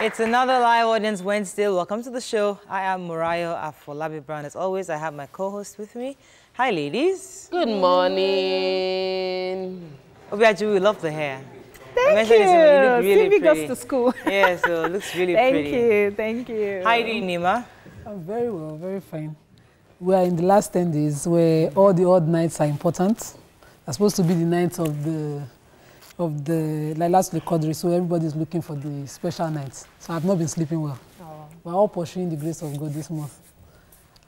It's another live audience Wednesday. Welcome to the show. I am Murayo Afolabi Brown. As always, I have my co-host with me. Hi, ladies. Good morning. Obiaju, we love the hair. Thank you. You look really Stevie pretty. goes to school. Yeah, so it looks really pretty. Thank you. How are you doing, Nima? I'm very well, very fine. We are in the last 10 days where all the odd nights are important. They're supposed to be the nights of the like last Qadri, so everybody's looking for the special nights. So I've not been sleeping well. Oh. We're all pursuing the grace of God this month.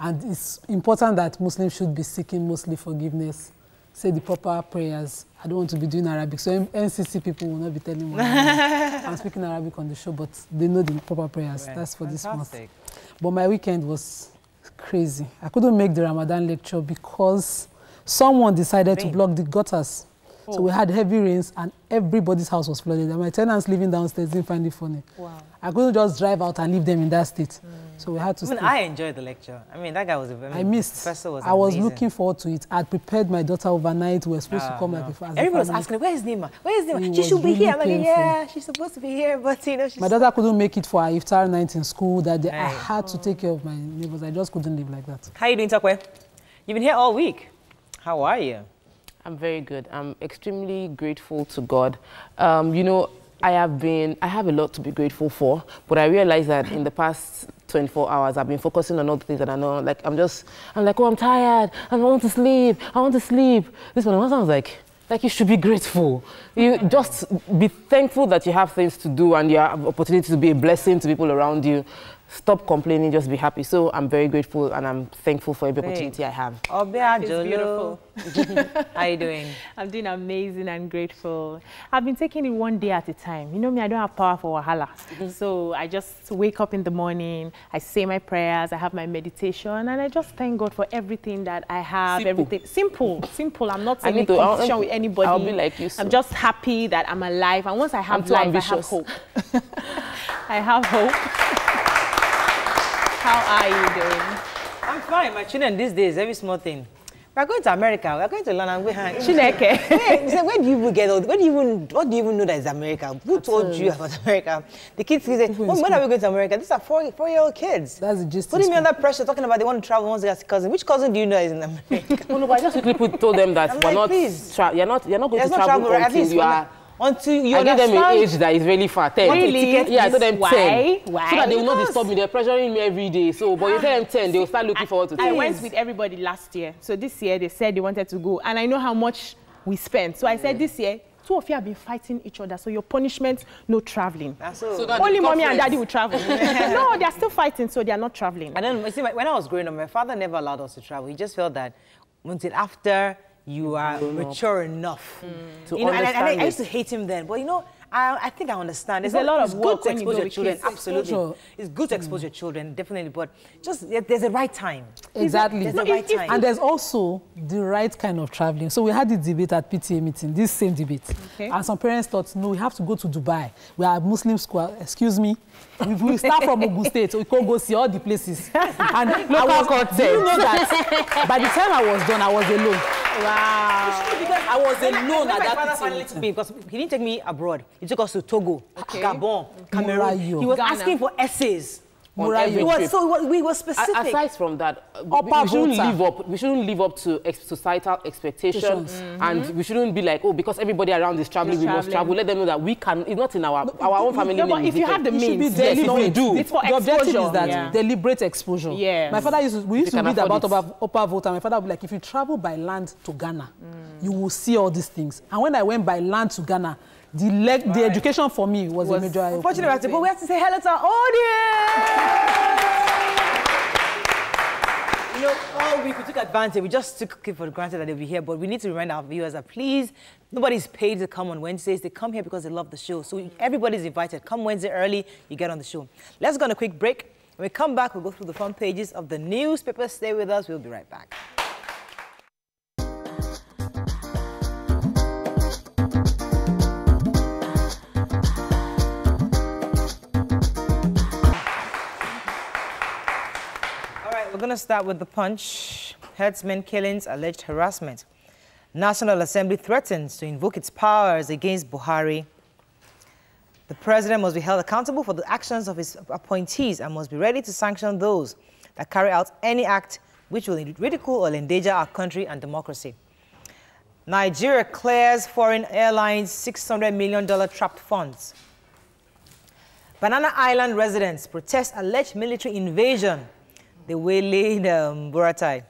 And it's important that Muslims should be seeking mostly forgiveness, say the proper prayers. I don't want to be doing Arabic, so NCC people will not be telling me I'm speaking Arabic on the show, but they know the proper prayers. Right. That's for Fantastic. This month. But my weekend was crazy. I couldn't make the Ramadan lecture because someone decided to block the gutters. Oh. So we had heavy rains and everybody's house was flooded. And my tenants living downstairs didn't find it funny. Wow. I couldn't just drive out and leave them in that state. So we had to stay. I enjoyed the lecture. I mean, that guy was a very... I missed. Professor was I was amazing. looking forward to it. I'd prepared my daughter overnight. We were supposed to come like before. Everyone was asking, where is Nima? Where is Nima? She should be here. I'm like, yeah, she's supposed to be here, but you know, she's... My daughter couldn't make it for her iftar night in school that day. I had to take care of my neighbors. I just couldn't live like that. How are you doing, Takwe? You've been here all week. How are you? I'm very good. I'm extremely grateful to God. You know, I have a lot to be grateful for, but I realized that in the past 24 hours, I've been focusing on other things that I know. Like, I'm like, oh, I'm tired. I want to sleep. I want to sleep. This one, I was like you should be grateful. You just be thankful that you have things to do and you have opportunity to be a blessing to people around you. Stop complaining, just be happy. So I'm very grateful and I'm thankful for every opportunity I have. It's beautiful. How are you doing? I'm doing amazing and grateful. I've been taking it one day at a time. You know me, I don't have power for wahala. So I just wake up in the morning, I say my prayers, I have my meditation, and I just thank God for everything that I have. Simple. I'm not in competition with anybody. I'll be like you. I'm just happy that I'm alive. And once I have life, I have hope. I have hope. How are you doing? I'm fine. My children these days, every small thing. We're going to America. We're going to London. Chineke. Where do you even get all? What do you even know that is America? Who told you about America? The kids say, when are we going to America? These are four-year-old kids. That's the gist. Putting me under pressure, talking about they want to travel once they have a cousin. Which cousin do you know is in America? No, but I just quickly told them that you're not going to travel until you are... Until you I give them an age that is really far. 10. Really? Yeah, I told them 10. Why? So that they will not disturb me. They're pressuring me every day. So, but you tell them 10, they will start looking forward to 10. I went with everybody last year. So this year they said they wanted to go. And I know how much we spent. So I said this year, two of you have been fighting each other. So your punishment, no traveling. So only mommy and daddy will travel. No, they're still fighting, so they're not traveling. I don't know. See, when I was growing up, my father never allowed us to travel. He just felt that until after you are mature enough to understand. And I used to hate him then, but you know, I think I understand. There's a lot of work good to when you expose go your with children. kids. Absolutely, it's good to expose your children, definitely. But just there's a right time. Exactly. There's a right time. And there's also the right kind of traveling. So we had this debate at PTA meeting, this same debate. Okay. And some parents thought, no, we have to go to Dubai. We are a Muslim school. Excuse me. We start from Ogun State, so we can go see all the places. And do you know that by the time I was done, I was alone. Wow. I was alone at that father finally took me, because he didn't take me abroad. He took us to Togo, Gabon, Cameroon. Morayo. He was asking for essays. On every trip. We were specific. Aside from that, we shouldn't live up to societal expectations, and we shouldn't be like, oh, because everybody around is traveling, we must travel. Let them know that we can. It's not in our own family. No, but if you have the means, yes, we do. It's for the objective exposure. is that deliberate exposure. Yes. My father we used to read about Upper Volta. My father would be like, if you travel by land to Ghana, you will see all these things. And when I went by land to Ghana, the education for me was a major eye-opener. Unfortunately, but we have to say hello to our audience. You know, all week we took advantage. We just took it for granted that they'll be here, but we need to remind our viewers that please, nobody's paid to come on Wednesdays. They come here because they love the show. So everybody's invited. Come Wednesday early, you get on the show. Let's go on a quick break. When we come back, we'll go through the front pages of the newspapers. Stay with us. We'll be right back. We're going to start with the Punch. Herdsmen killings, alleged harassment. National Assembly threatens to invoke its powers against Buhari. The president must be held accountable for the actions of his appointees and must be ready to sanction those that carry out any act which will ridicule or endanger our country and democracy. Nigeria clears foreign airlines $600 million trapped funds. Banana Island residents protest alleged military invasion. They waylaid Buratai.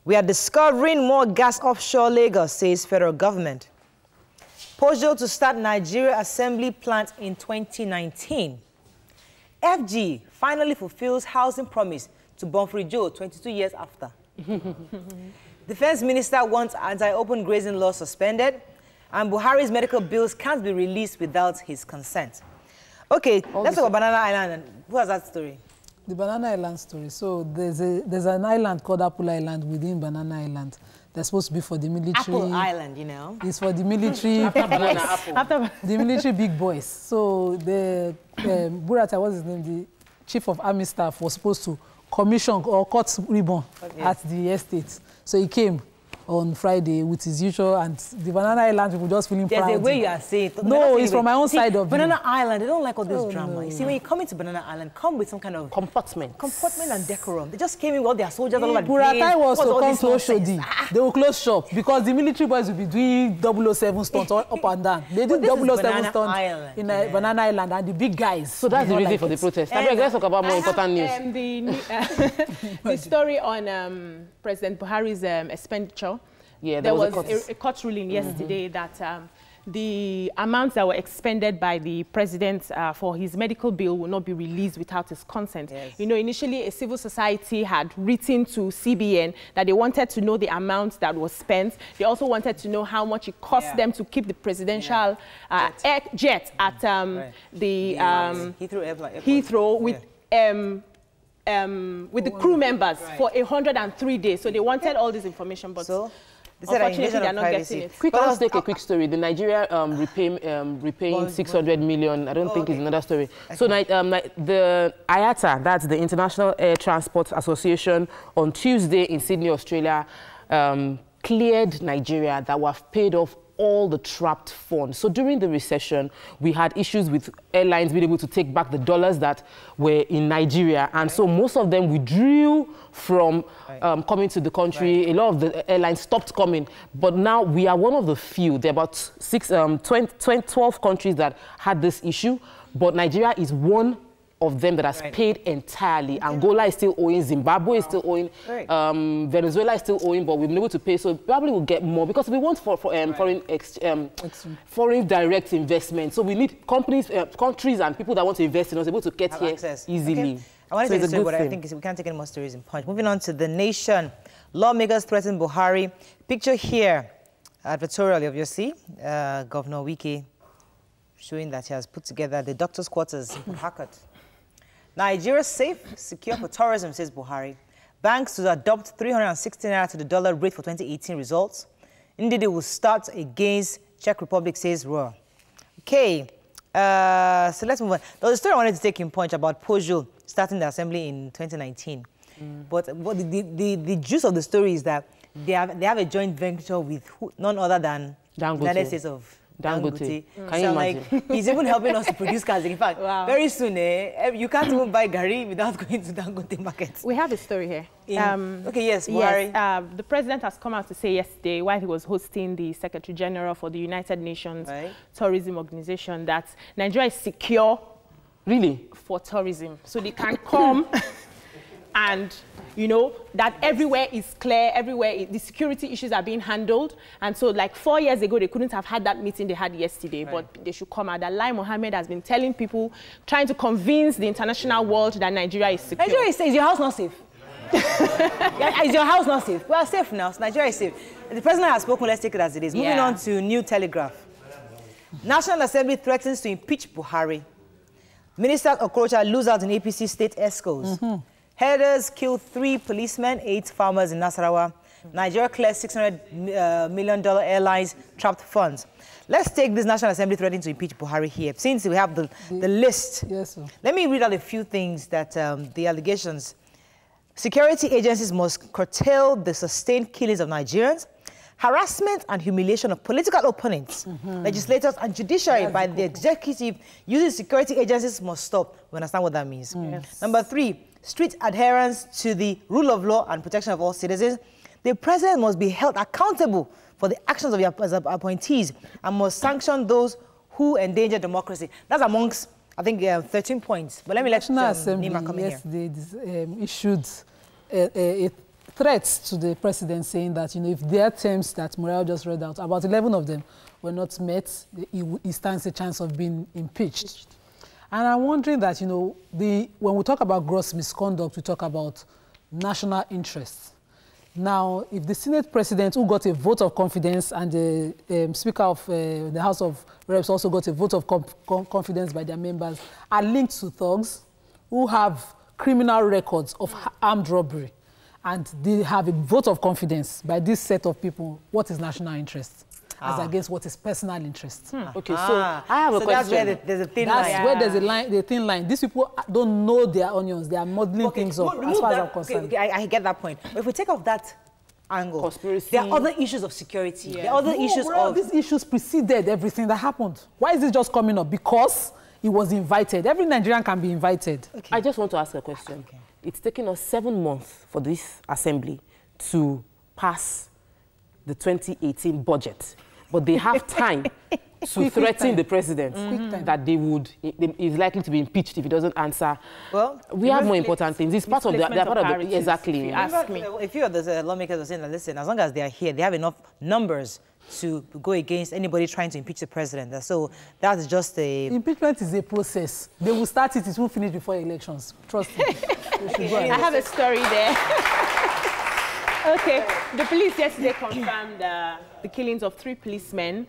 We are discovering more gas offshore Lagos, says federal government. Pojo to start Nigeria assembly plant in 2019. FG finally fulfills housing promise to Bonfrey Joe 22 years after. Defense minister wants anti-open grazing law suspended, and Buhari's medical bills can't be released without his consent. Okay, let's talk about Banana Island. Who has that story? The Banana Island story. So there's an island called Apple Island within Banana Island. They're supposed to be for the military. Apple Island, you know. It's for the military. The military big boys. So the Buratai, what's his name? The chief of army staff was supposed to commission or cut ribbon at the estate. So he came on Friday with his usual, and the Banana Island people just feeling proud. There's a way you are saying it. No, it's from my own side of Banana Island, they don't like all this drama. No. You see, when you come into Banana Island, come with some kind of comportment and decorum. They just came in with all their soldiers all over the place. Buratai was to come to Oshodi. They will close shop because the military boys will be doing 007 stunts up and down. They do 007 stunts in Banana Island, and the big guys. So that's the reason for the protest. Let's talk about more important news. The story on President Buhari's expenditure. Yeah, there was a court ruling yesterday that the amounts that were expended by the president for his medical bill will not be released without his consent. Yes. You know, initially a civil society had written to CBN that they wanted to know the amount that was spent. They also wanted to know how much it cost them to keep the presidential jet at the Heathrow with the crew members for 103 days. So they wanted all this information, but unfortunately, they're not getting it. Let's take a quick story. The Nigeria repaying 600 million, I don't think is another story. So the IATA, that's the International Air Transport Association, on Tuesday in Sydney, Australia, cleared Nigeria that were paid off all the trapped funds. So during the recession, we had issues with airlines being able to take back the dollars that were in Nigeria. And so most of them withdrew from coming to the country. A lot of the airlines stopped coming. But now we are one of the few. There are about 12 countries that had this issue. But Nigeria is one of them that has paid entirely. Angola is still owing, Zimbabwe is still owing, Venezuela is still owing, but we've been able to pay, so probably we'll get more because we want foreign direct investment. So we need companies, countries and people that want to invest in us able to get here easily. Okay. I want to say this story, but I think we can't take any more stories in Punch. Moving on to The Nation. Lawmakers threaten Buhari. Picture here, advertorial of your Governor Wike, showing that he has put together the doctor's quarters in Harcourt. Nigeria safe, secure for tourism, says Buhari. Banks to adopt 360 naira to the dollar rate for 2018 results. Indeed, it will start against Czech Republic, says Roar. Okay, so let's move on. There was a story I wanted to take in Punch about Pojo starting the assembly in 2019. But the juice of the story is that they have a joint venture with none other than the United States of Dangote. Can you imagine? He's even helping us to produce cars. In fact, very soon, you can't even buy Gari without going to Dangote market. We have a story here. Okay, yes, Buhari. Yes, the president has come out to say yesterday, while he was hosting the Secretary General for the United Nations Tourism Organization, that Nigeria is secure for tourism. So they can come and, you know, that everywhere is clear, everywhere, the security issues are being handled. And so, like 4 years ago, they couldn't have had that meeting they had yesterday, but they should come out. That Lai Mohammed has been telling people, trying to convince the international world that Nigeria is secure. Nigeria is safe. Is your house not safe? Is your house not safe? We are safe now. Nigeria is safe. The president has spoken. Let's take it as it is. Moving on to New Telegraph. National Assembly threatens to impeach Buhari. Minister Okorocha lose out in APC state ESCOs. Headers kill 3 policemen, 8 farmers in Nasarawa. Nigeria clears $600 million airlines trapped funds. Let's take this National Assembly threatening to impeach Buhari here. Since we have the list, yes, sir. Let me read out a few things that the allegations. Security agencies must curtail the sustained killings of Nigerians. harassment and humiliation of political opponents, legislators and judiciary by the executive using security agencies must stop. We understand what that means. Yes. Number 3, strict adherence to the rule of law and protection of all citizens. The president must be held accountable for the actions of the appointees and must sanction those who endanger democracy. That's amongst, I think, 13 points. But let me let National Assembly Nima come in here. yesterday issued a threat to the president saying that, if their terms that Morale just read out, about 11 of them were not met, he stands a chance of being impeached. And I'm wondering that, when we talk about gross misconduct, we talk about national interests. Now, if the Senate president, who got a vote of confidence, and the Speaker of the House of Reps also got a vote of confidence by their members, are linked to thugs who have criminal records of armed robbery, and they have a vote of confidence by this set of people, what is national interest as against what is personal interest? Okay, so I have a question. That's where there's a thin line. That's where there's a line, the thin line. These people don't know their onions. They are modeling things up, as far as I'm concerned. Okay, I get that point. But if we take off that angle, Conspiracy. there are other issues of security. There are other issues of... These issues preceded everything that happened. Why is it just coming up? Because he was invited. Every Nigerian can be invited. Okay. I just want to ask a question. Okay. It's taken us 7 months for this assembly to pass the 2018 budget. But they have time to threaten the president that he's likely to be impeached if he doesn't answer. Well, we have more important things. It's part of the exactly. Ask me. A few of the lawmakers are saying that, listen, as long as they are here, they have enough numbers to go against anybody trying to impeach the president. So that's just a... Impeachment is a process. They will start it, it will finish before elections. Trust me. I have a story there. Okay, the police yesterday confirmed the killings of 3 policemen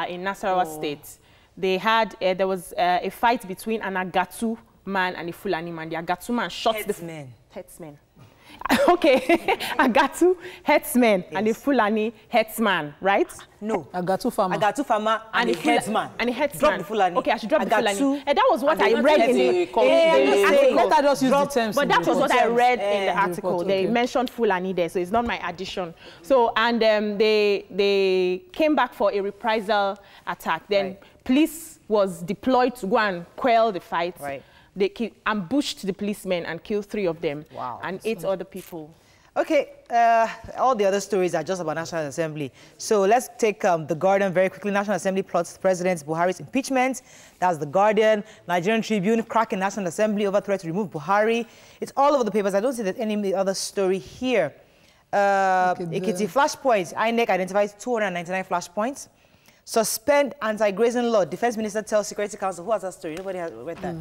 in Nasarawa State. They had, there was a fight between an Agatu man and a Fulani man. The Agatu man shot headsmen. Okay, Agatu headsman and the Fulani headsman, right? No. Agatu farmer. Agatu farmer and the headsman. And the headsman. Drop the Fulani. Okay, I should drop the Agatu, Fulani. And that was what I read in the article. Let her just use the terms. But that was what I read in the article. They mentioned Fulani there, so it's not my addition. So, and they came back for a reprisal attack. Then police was deployed to go and quell the fight. Right. They ambushed the policemen and killed 3 of them. Wow. And 8 other people. Okay, all the other stories are just about National Assembly. So let's take The Guardian very quickly. National Assembly plots President Buhari's impeachment. That's The Guardian. Nigerian Tribune, cracking National Assembly over threat to remove Buhari. It's all over the papers. I don't see that any other story here. Ekiti flashpoints. INEC identifies 299 flashpoints. Suspend anti-grazing law. Defense Minister tells Security Council. Who has that story? Nobody has read that.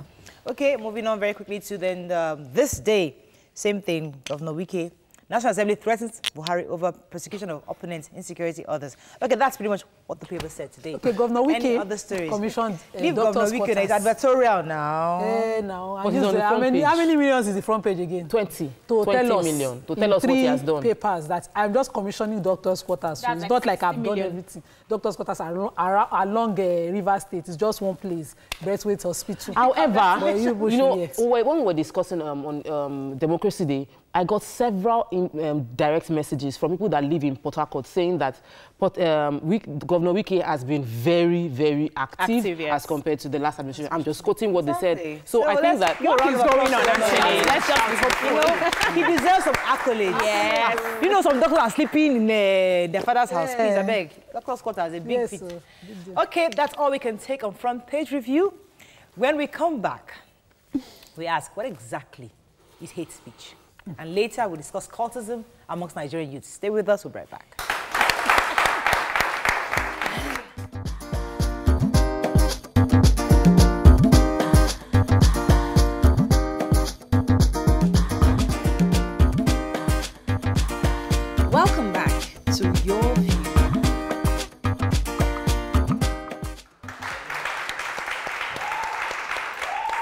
Okay, moving on very quickly to then this day. Same thing, Governor Wike. National Assembly threatens Buhari over persecution of opponents, insecurity, others. Okay, that's pretty much what the paper said today. Okay, Governor Wike. Any other stories? Commissioned leave Governor Wike, it's advertorial now. Now. But he's on the front page. How many millions is the front page again? 20 million. To tell us what he has done. 3 papers that I'm just commissioning doctors' quarters. So it's not like I've done everything. Doctors' quarters are along River State. It's just one place, Braithwaite Hospital. However, when we were discussing on Democracy Day, I got several direct messages from people that live in Port Harcourt saying that Governor Wike has been very, very active as compared to the last administration. I'm just quoting what they said. So I think that what is going on actually? Let's just he deserves some accolades. Yes. Some doctors are sleeping in their father's house. Please, I beg. Doctor's quarter is a big feat. Okay, that's all we can take on Front Page Review. When we come back, we ask, what exactly is hate speech? And later, we'll discuss cultism amongst Nigerian youths. Stay with us. We'll be right back. Welcome back to Your View.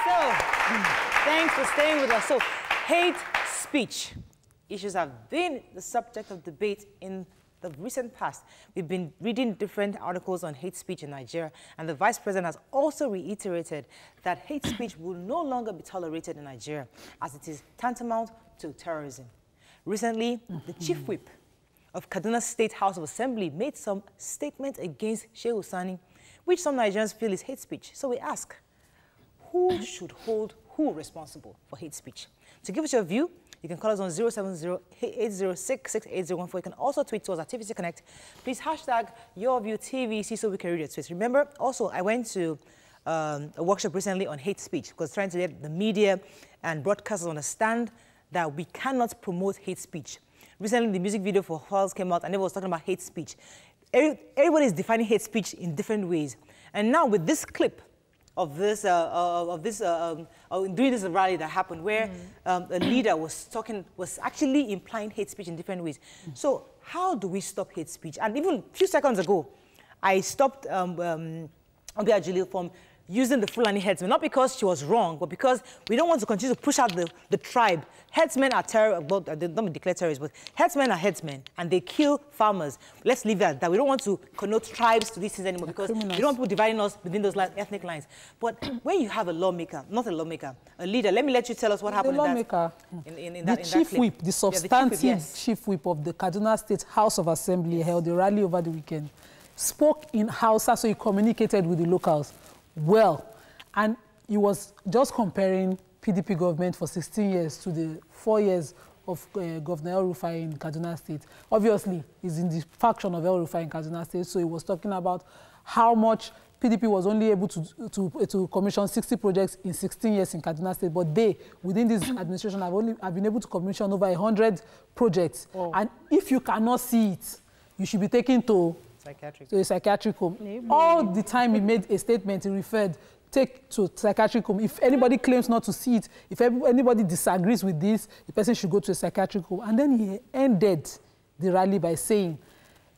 So, thanks for staying with us. So, hate speech issues have been the subject of debate in the recent past. We've been reading different articles on hate speech in Nigeria, and the Vice President has also reiterated that hate speech will no longer be tolerated in Nigeria, as it is tantamount to terrorism. Recently, the Chief Whip of Kaduna State House of Assembly made some statement against Shehu Sani, which some Nigerians feel is hate speech. So we ask, who should hold who responsible for hate speech? To give us your view, you can call us on 070-806-6814. You can also tweet to us at TVC Connect. Please hashtag YourViewTVC so we can read your tweets. Remember, also, I went to a workshop recently on hate speech because trying to let the media and broadcasters understand that we cannot promote hate speech. Recently, the music video for Halls came out and everyone was talking about hate speech. Everybody is defining hate speech in different ways. And now with this clip of this, doing this rally that happened where a leader was actually implying hate speech in different ways. So how do we stop hate speech? And even a few seconds ago, I stopped Obi Ajili from using the Fulani headsmen, not because she was wrong, but because we don't want to continue to push out the tribe. Headsmen are they don't declare terrorists, but headsmen are headsmen, and they kill farmers. Let's leave that. We don't want to connote tribes to these things anymore because we don't want people dividing us within those ethnic lines. But when you have a lawmaker, not a lawmaker, a leader, let me let you tell us what happened the chief whip, the substantive chief whip of the Kaduna State House of Assembly held a rally over the weekend, spoke in Hausa, so he communicated with the locals well, and he was just comparing PDP government for 16 years to the 4 years of Governor El-Rufai in Kaduna State. Obviously, he's in the faction of El-Rufai in Kaduna State, so he was talking about how much PDP was only able to commission 60 projects in 16 years in Kaduna State, but they, within this administration, have been able to commission over 100 projects. Oh. And if you cannot see it, you should be taken to a psychiatric home. Maybe. All the time he made a statement, he referred, take to psychiatric home. If anybody claims not to see it, if anybody disagrees with this, the person should go to a psychiatric home. And then he ended the rally by saying,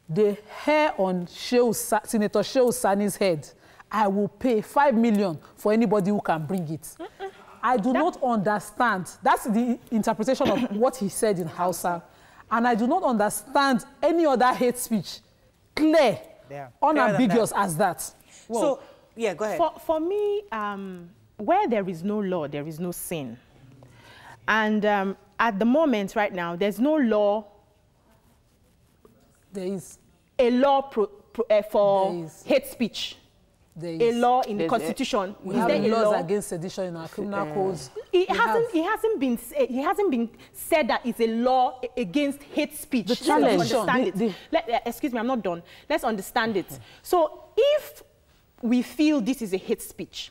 the hair on Senator Shehu Sani's head, I will pay 5 million for anybody who can bring it. I do not understand. That's the interpretation of what he said in Hausa. And I do not understand any other hate speech clear, unambiguous as that. Well, so, yeah, go ahead. For me, where there is no law, there is no sin. And at the moment, right now, there's no law. There is a law for hate speech. A law in the Constitution. We have laws against sedition in our criminal codes. It hasn't been said that it's a law against hate speech. The challenge. Excuse me, I'm not done. Let's understand it. So if we feel this is a hate speech,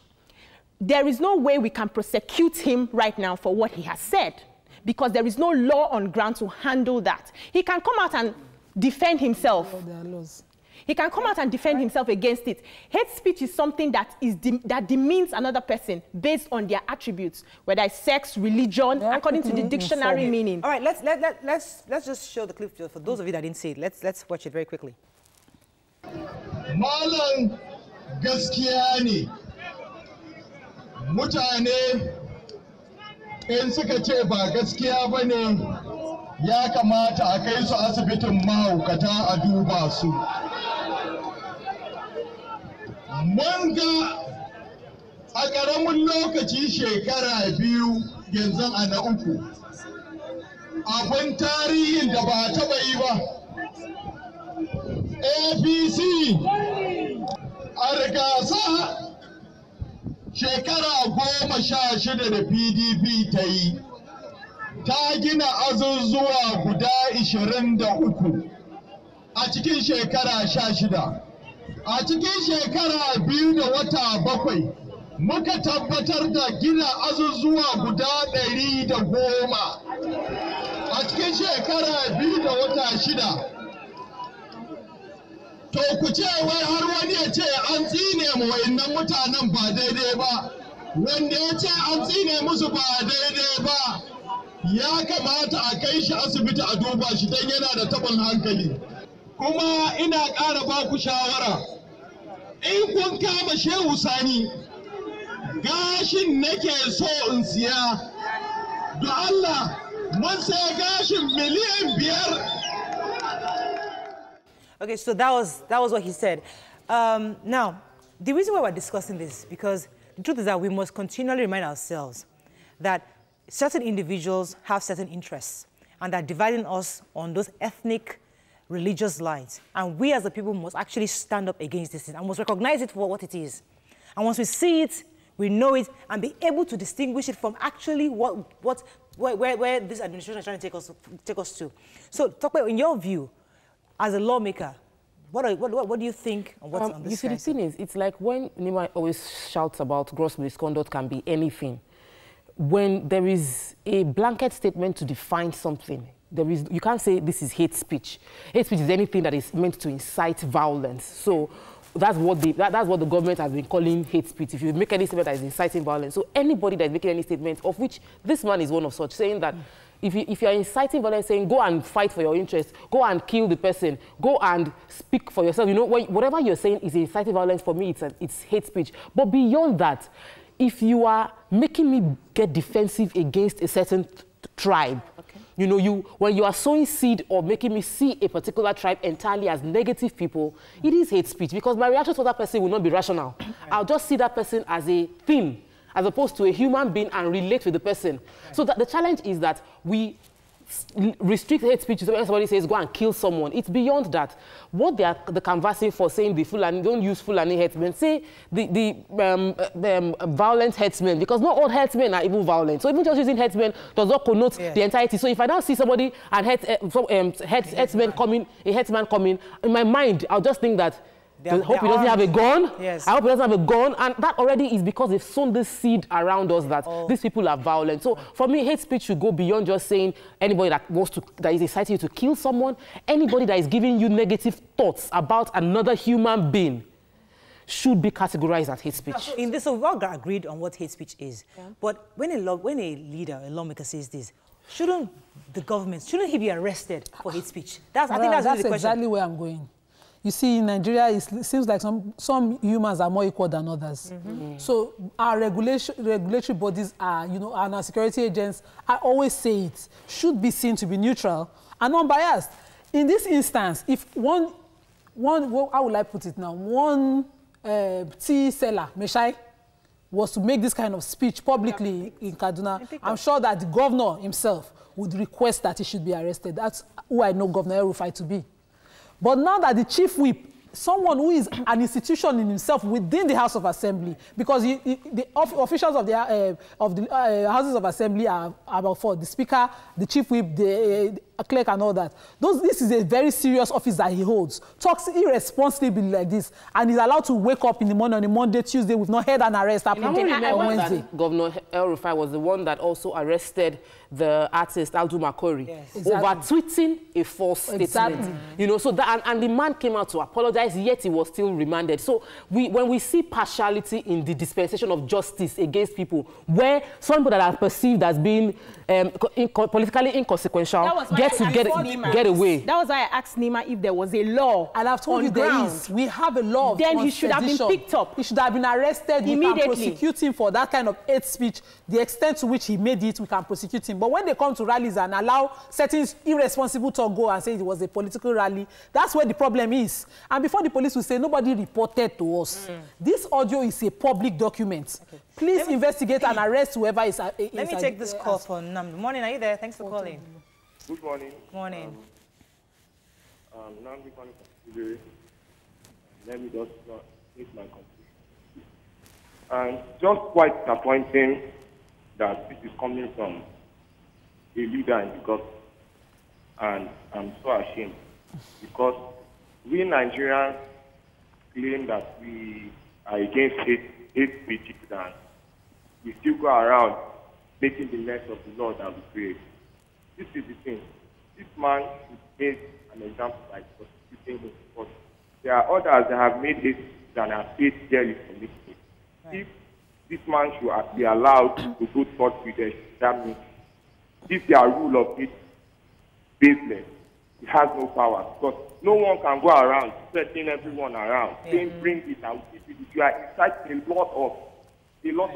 there is no way we can prosecute him right now for what he has said, because there is no law on ground to handle that. He can come out and defend himself. There are laws. He can come out and defend himself against it. Hate speech is something that demeans another person based on their attributes, whether it's sex, religion, according to the dictionary meaning. All right, let's just show the clip for those of you that didn't see it. Let's watch it very quickly. Malam gaskiya ne. Mutane in suka ce ba gaskiya bane, ya kamata a kai su asibitin mahaukata a duba su. Mun ga a ƙaramin lokaci shekara 2 yanzu a na 3 abin tarihin da ba taɓa yi ba. APC a rigasa shekara 16 da PDP ta yi, ta gina azuzuwa guda 23 a cikin shekara 16. A cikin shekara 2 da wata 7 muka tabbatar da gina azuzuwa guda 110 a cikin shekara 2 da wata 6. To ku ce wai har wani ya ce an tsine mu wayannan mutanen ba daidai ba, wanda ya ce an tsine musu ba daidai ba ya kamata a kai shi asibiti a duba shi don yana da tabin hankali. Kuma ina ƙara ba ku shawara, in kun kama Shehu Sani, gashin nake so in siya, da Allah mun sai gashin miliyan 5. Okay, so that was what he said. Now, the reason why we're discussing this, because the truth is that we must continually remind ourselves that certain individuals have certain interests, and that dividing us on those ethnic religious light. And we as the people must actually stand up against this thing and must recognize it for what it is. And once we see it, we know it, and be able to distinguish it from actually where this administration is trying to take us to. So, Tokwe, in your view, as a lawmaker, what do you think on what's on this? You see, the thing is, it's like when Nima always shouts about gross misconduct can be anything. When there is a blanket statement to define something, you can't say this is hate speech. Hate speech is anything that is meant to incite violence. So that's what the government has been calling hate speech. If you make any statement that is inciting violence, so anybody that is making any statement, of which this man is one of such, saying that if you are inciting violence, saying go and fight for your interests, go and kill the person, go and speak for yourself, you know, whatever you're saying is inciting violence, for me, it's hate speech. But beyond that, if you are making me get defensive against a certain tribe, you know, when you are sowing seed or making me see a particular tribe entirely as negative people, it is hate speech, because my reaction to that person will not be rational. Right. I'll just see that person as a thing, as opposed to a human being, and relate with the person. Right. So the challenge is that we restrict hate speech when somebody says go and kill someone. It's beyond that. What they are canvassing for, saying the Fulani, don't use Fulani headsmen, say the violent headsmen, because not all headsmen are even violent. So even just using headsmen does not connote the entirety. So if I now see somebody and headsman coming, in my mind, I'll just think that I hope he doesn't have a gun. Yes. I hope he doesn't have a gun. And that already is because they've sown this seed around us that these people are violent. So for me, hate speech should go beyond just saying anybody that is inciting you to kill someone, anybody that is giving you negative thoughts about another human being should be categorized as hate speech. So we've all agreed on what hate speech is. Yeah. But when a leader, a lawmaker says this, shouldn't he be arrested for hate speech? I think that's really the question. Exactly where I'm going. You see, in Nigeria, it seems like some humans are more equal than others. Mm-hmm. So our regulatory bodies are, and our security agents, I always say it, should be seen to be neutral and unbiased. In this instance, if one how would I put it now, one tea seller, Meshai, was to make this kind of speech publicly in Kaduna, I'm sure that the governor himself would request that he should be arrested. That's who I know Governor El-Rufai to be. But now that the chief whip, someone who is an institution in himself within the House of Assembly, because the officials of the Houses of Assembly are about four: the Speaker, the chief whip, the clerk, and all that. This is a very serious office that he holds. Talks irresponsibly like this, and is allowed to wake up in the morning on a Monday, Tuesday with no head and arrest happening on Wednesday. Governor El-Rufai was the one that also arrested the artist Aldu Makori over tweeting a false statement. You know, so that and the man came out to apologize, yet he was still remanded. So when we see partiality in the dispensation of justice against people, where some people that are perceived as being politically inconsequential get away. That was why I asked Nima if there was a law. And I've told you there is. We have a law. Then he should have been picked up. He should have been arrested. Immediately. We can prosecute him for that kind of hate speech. The extent to which he made it, we can prosecute him. But when they come to rallies and allow certain irresponsible talk go and say it was a political rally, that's where the problem is. And before the police will say, nobody reported to us. This audio is a public document. Okay. Please investigate and arrest whoever is. Let me take this call for Nam. Good morning, are you there? Thanks for calling. Good morning. Morning. Nam, let me just make my conclusion. And just quite disappointing that this is coming from a leader in the government. And I'm so ashamed because we Nigerians claim that we are against hate speech, and we still go around making the mess of the law that we create. This is the thing. This man should make an example by prosecuting him. But there are others that have made hate and have paid dearly for making it. If this man should be allowed to go third with that means if their rule of it baseless, it has no power because no one can go around setting everyone around saying bring it and you are inciting a lot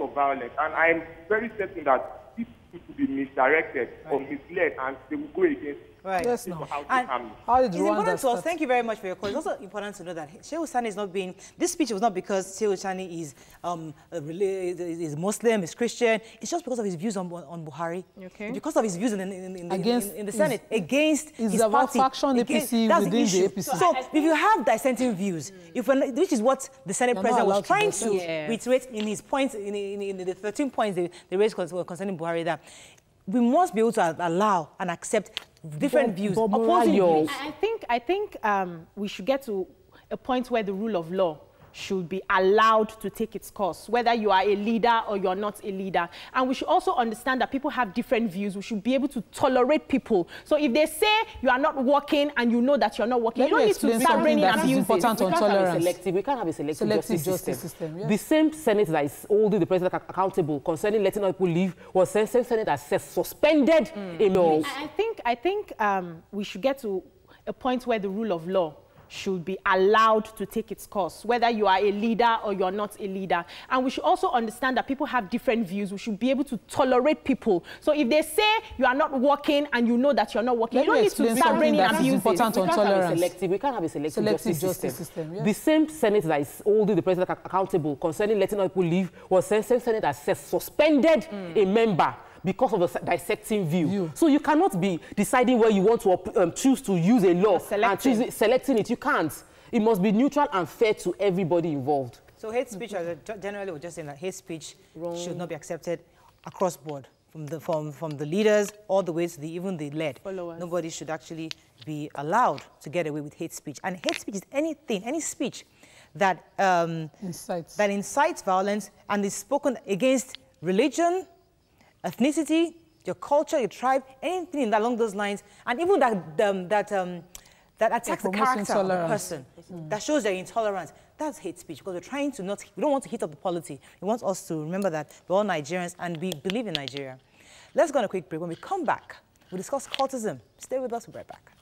of violence, and I am very certain that these people will be misdirected or misled and they will go against it. Right. Yes, no. And how did it's Rwanda important to us. start? Thank you very much for your call. It's also important to know that Shehu Sani is not being. This speech was not because Shehu Sani is Muslim, is Christian. It's just because of his views on Buhari. Okay. Because of his views in the Senate against his about party. faction APC within the APC. So if you have dissenting views, which is what the Senate president was trying to reiterate in his points in the 13 points they raised concerning Buhari, that we must be able to allow and accept different views, opposing views. I think we should get to a point where the rule of law should be allowed to take its course, whether you are a leader or you're not a leader. And we should also understand that people have different views. We should be able to tolerate people. So if they say you are not working and you know that you're not working, you don't need to start raining abuse. Important on tolerance. We can't have a selective justice system. Yes. The same Senate that is holding the president accountable concerning letting other people leave was the same Senate that suspended a law. I think we should get to a point where the rule of law should be allowed to take its course, whether you are a leader or you're not a leader. And we should also understand that people have different views. We should be able to tolerate people. So if they say you are not working and you know that you're not working, you don't need to start raining abuse. Important on tolerance. We can't have a selective justice system. Yes. The same Senate that is holding the president accountable concerning letting other people leave was the same Senate that suspended a member because of a dissecting view. So you cannot be deciding where you want to choose to use a law and selecting it. You can't. It must be neutral and fair to everybody involved. So hate speech, generally, we're just saying that hate speech should not be accepted across board, from the leaders all the way to even the led. Followers. Nobody should actually be allowed to get away with hate speech. And hate speech is anything, any speech that incites violence and is spoken against religion, ethnicity, your culture, your tribe, anything along those lines, and even that attacks the character of the person, that shows their intolerance. That's hate speech, because we don't want to heat up the polity. We want us to remember that we're all Nigerians and we believe in Nigeria. Let's go on a quick break. When we come back, we'll discuss cultism. Stay with us, we'll be right back.